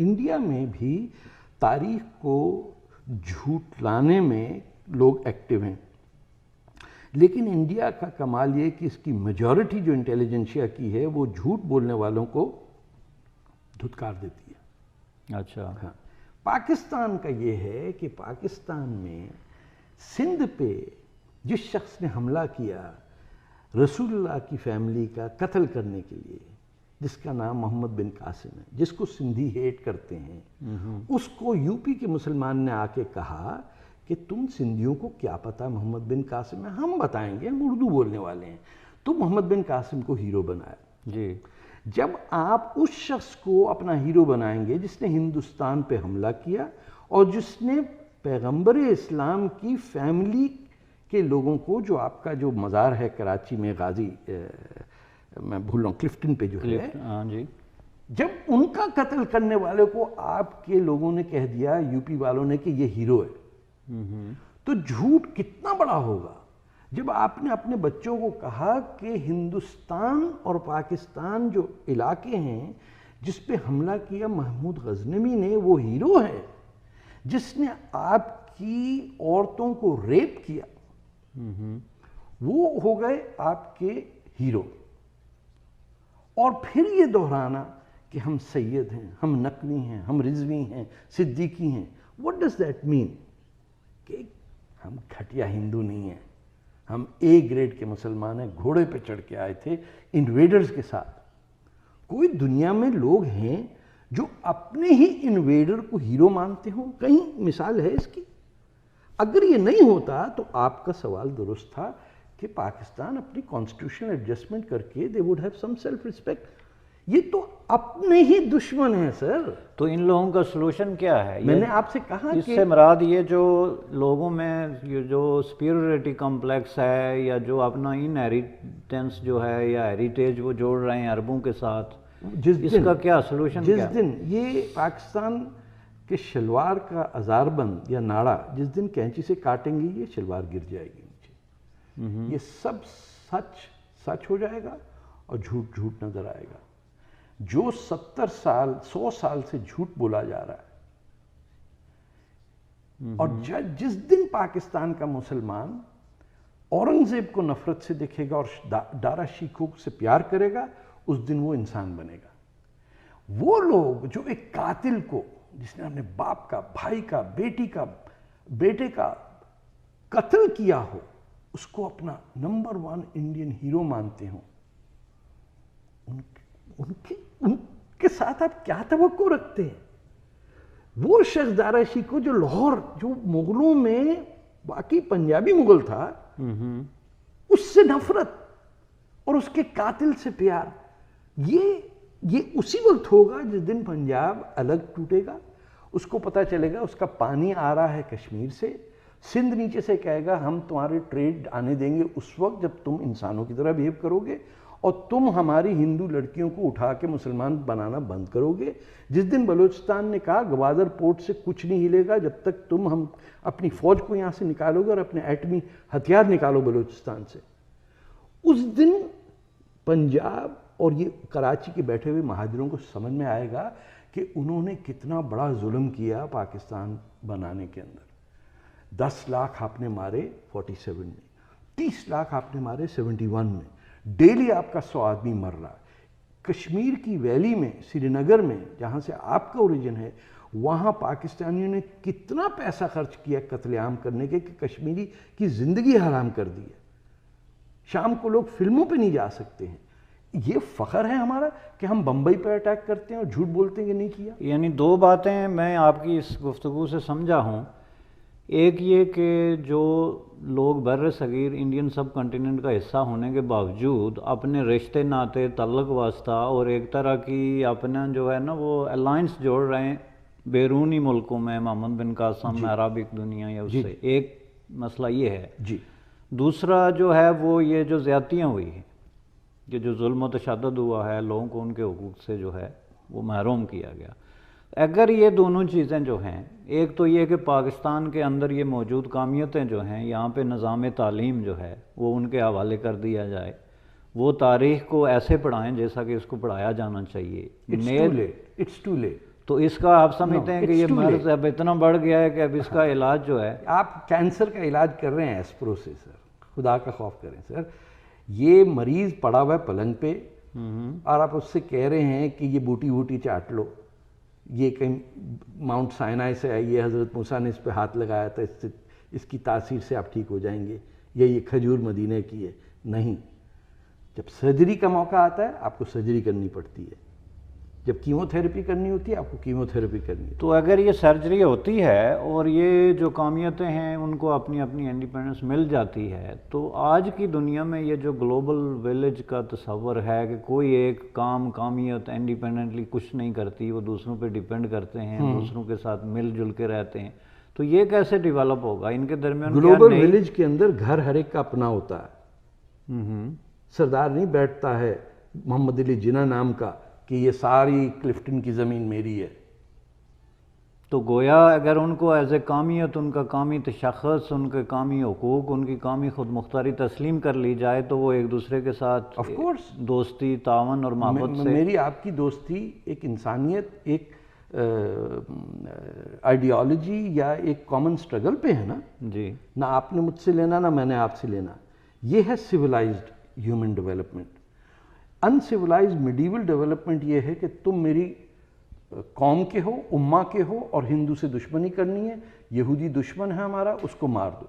India میں بھی تاریخ کو جھوٹ لانے میں لوگ ایکٹیو ہیں، لیکن انڈیا کا کمال یہ کہ اس کی میجورٹی جو انٹیلیجنشیا کی ہے وہ جھوٹ بولنے والوں کو دھتکار دیتی ہے۔ اچھا، ہاں، پاکستان کا یہ ہے کہ پاکستان میں سندھ پہ جس شخص نے حملہ کیا رسول اللہ کی فیملی کا قتل کرنے کے لیے، جس کا نام محمد بن قاسم ہے، جس کو سندھی ہیٹ کرتے ہیں، اس کو یو پی کے مسلمان نے آ کے کہا کہ تم سندھیوں کو کیا پتا محمد بن قاسم ہے، ہم بتائیں گے، ہم اردو بولنے والے ہیں۔ تو محمد بن قاسم کو ہیرو بنایا۔ جی، جب آپ اس شخص کو اپنا ہیرو بنائیں گے جس نے ہندوستان پہ حملہ کیا اور جس نے پیغمبر اسلام کی فیملی کے لوگوں کو، جو آپ کا جو مزار ہے کراچی میں غازی، میں بھول رہا ہوں، کلفٹن پہ جو ہے، ہاں جی، جب ان کا قتل کرنے والے کو آپ کے لوگوں نے کہہ دیا، یو پی والوں نے، کہ یہ ہیرو ہے، تو جھوٹ کتنا بڑا ہوگا جب آپ نے اپنے بچوں کو کہا کہ ہندوستان اور پاکستان جو علاقے ہیں جس پہ حملہ کیا محمود غزنوی نے، وہ ہیرو ہے جس نے آپ کی عورتوں کو ریپ کیا، وہ ہو گئے آپ کے ہیرو۔ اور پھر یہ دہرانا کہ ہم سید ہیں، ہم نقوی ہیں، ہم رضوی ہیں، صدیقی ہیں۔ what does that mean؟ کہ ہم گھٹیا ہندو نہیں ہیں، ہم اے گریڈ کے مسلمان ہیں، گھوڑے پہ چڑھ کے آئے تھے انویڈرز کے ساتھ۔ کوئی دنیا میں لوگ ہیں جو اپنے ہی انویڈر کو ہیرو مانتے ہوں؟ کہیں مثال ہے اس کی؟ اگر یہ نہیں ہوتا تو آپ کا سوال درست تھا کہ پاکستان اپنی کانسٹیٹیوشنل ایڈجسٹمنٹ کر کے they would have some self respect۔ یہ تو اپنے ہی دشمن ہیں سر۔ تو ان لوگوں کا سلوشن کیا ہے؟ میں نے آپ سے کہا اس کہ سے مراد یہ جو لوگوں میں یہ جو سپیریورٹی کمپلیکس ہے، یا جو اپنا انہیریٹنس جو ہے یا ہیریٹیج وہ جوڑ رہے ہیں عربوں کے ساتھ، اس کا کیا سلوشن کیا؟ جس دن یہ پاکستان کے شلوار کا ازار بند یا ناڑا جس دن کینچی سے کاٹیں گے، یہ شلوار گر جائے گی نیچے، یہ سب سچ سچ ہو جائے گا اور جھوٹ جھوٹ نظر آئے گا۔ جو 70 سال 100 سال سے جھوٹ بولا جا رہا ہے، اور جس دن پاکستان کا مسلمان اورنگزیب کو نفرت سے دیکھے گا اور دارا شیخوں سے پیار کرے گا، اس دن وہ انسان بنے گا۔ وہ لوگ جو ایک قاتل کو، جس نے اپنے باپ کا، بھائی کا، بیٹے کا قتل کیا ہو، اس کو اپنا نمبر 1 انڈین ہیرو مانتے ہوں، ان کے ساتھ آپ کیا توقع رکھتے ہیں؟ وہ شخص دارا شیخو جو لاہور، جو مغلوں میں باقی پنجابی مغل تھا، اس سے نفرت اور اس کے قاتل سے پیار، یہ اسی وقت ہوگا جس دن پنجاب الگ ٹوٹے گا، اس کو پتہ چلے گا اس کا پانی آ رہا ہے کشمیر سے، سندھ نیچے سے کہے گا ہم تمہارے ٹریڈ آنے دیں گے اس وقت جب تم انسانوں کی طرح بیہیو کرو گے اور تم ہماری ہندو لڑکیوں کو اٹھا کے مسلمان بنانا بند کرو گے۔ جس دن بلوچستان نے کہا گوادر پورٹ سے کچھ نہیں ہلے گا جب تک ہم اپنی فوج کو یہاں سے نکالو گے اور اپنے ایٹمی ہتھیار نکالو بلوچستان سے، اس دن پنجاب اور یہ کراچی کے بیٹھے ہوئے مہاجروں کو سمجھ میں آئے گا کہ انہوں نے کتنا بڑا ظلم کیا پاکستان بنانے کے اندر۔ 10 لاکھ آپ نے مارے 47 میں، 30 لاکھ آپ نے مارے 71 میں، ڈیلی آپ کا 100 آدمی مر رہا ہے۔ کشمیر کی ویلی میں، سری نگر میں جہاں سے آپ کا اوریجن ہے، وہاں پاکستانیوں نے کتنا پیسہ خرچ کیا قتل عام کرنے کے کہ کشمیری کی زندگی حرام کر دی ہے۔ شام کو لوگ فلموں پہ نہیں جا سکتے ہیں۔ یہ فخر ہے ہمارا کہ ہم بمبئی پہ اٹیک کرتے ہیں اور جھوٹ بولتے ہیں کہ نہیں کیا۔ یعنی 2 باتیں میں آپ کی اس گفتگو سے سمجھا ہوں، ایک یہ کہ جو لوگ بر صغیر انڈین سب کنٹیننٹ کا حصہ ہونے کے باوجود اپنے رشتے ناطے، تعلق واسطہ اور ایک طرح کی اپنا جو ہے نا وہ الائنس جوڑ رہے ہیں بیرونی ملکوں میں، محمد بن قاسم، عربک دنیا یا اس سے، ایک مسئلہ یہ ہے۔ جی، دوسرا جو ہے وہ یہ جو زیادتیاں ہوئی ہیں، کہ جو ظلم و تشدد ہوا ہے، لوگوں کو ان کے حقوق سے جو ہے وہ محروم کیا گیا۔ اگر یہ دونوں چیزیں جو ہیں، ایک تو یہ کہ پاکستان کے اندر یہ موجود کامیتیں جو ہیں، یہاں پہ نظام تعلیم جو ہے وہ ان کے حوالے کر دیا جائے، وہ تاریخ کو ایسے پڑھائیں جیسا کہ اس کو پڑھایا جانا چاہیے۔ It's too late. تو اس کا آپ سمجھتے ہیں کہ یہ مرض اب اتنا بڑھ گیا ہے کہ اب اس کا علاج جو ہے، آپ کینسر کا علاج کر رہے ہیں ایسپرو سے سر، خدا کا خوف کریں سر. یہ مریض پڑا ہوا ہے پلنگ پہ اور آپ اس سے کہہ رہے ہیں کہ یہ بوٹی بوٹی چاٹ لو، یہ کہیں ماؤنٹ سائنائی سے آئی ہے، حضرت موسیٰ نے اس پہ ہاتھ لگایا تھا، اس کی تاثیر سے آپ ٹھیک ہو جائیں گے، یا یہ کھجور مدینہ کی ہے. نہیں، جب سرجری کا موقع آتا ہے آپ کو سرجری کرنی پڑتی ہے، جب کیمو تھراپی کرنی ہوتی ہے آپ کو کیمو تھراپی کرنی ہوتی ہے. تو اگر یہ سرجری ہوتی ہے اور یہ جو قومیتیں ہیں ان کو اپنی اپنی انڈیپینڈنس مل جاتی ہے، تو آج کی دنیا میں یہ جو گلوبل ویلیج کا تصور ہے کہ کوئی ایک قومیت انڈیپینڈنٹلی کچھ نہیں کرتی، وہ دوسروں پہ ڈیپینڈ کرتے ہیں، دوسروں کے ساتھ مل جل کے رہتے ہیں، تو یہ کیسے ڈیولپ ہوگا؟ ان کے درمیان گلوبل ویلیج کے اندر گھر ہر ایک کا اپنا ہوتا ہے. سردار نہیں بیٹھتا ہے محمد علی جناح نام کا کہ یہ ساری کلفٹن کی زمین میری ہے. تو گویا اگر ان کو ایز اے قومیت، ان کا قومی تشخص، ان کے قومی حقوق، ان کی قومی خود مختاری تسلیم کر لی جائے تو وہ ایک دوسرے کے ساتھ آف کورس دوستی، تعاون اور محبت سے. میری آپ کی دوستی ایک انسانیت، ایک آئیڈیالوجی یا ایک کامن سٹرگل پہ ہے نا. جی، نہ آپ نے مجھ سے لینا نہ میں نے آپ سے لینا. یہ ہے civilized human development. Uncivilized medieval development یہ ہے کہ تم میری قوم کے ہو، امہ کے ہو، اور ہندو سے دشمنی کرنی ہے، یہودی دشمن ہے ہمارا، اس کو مار دو.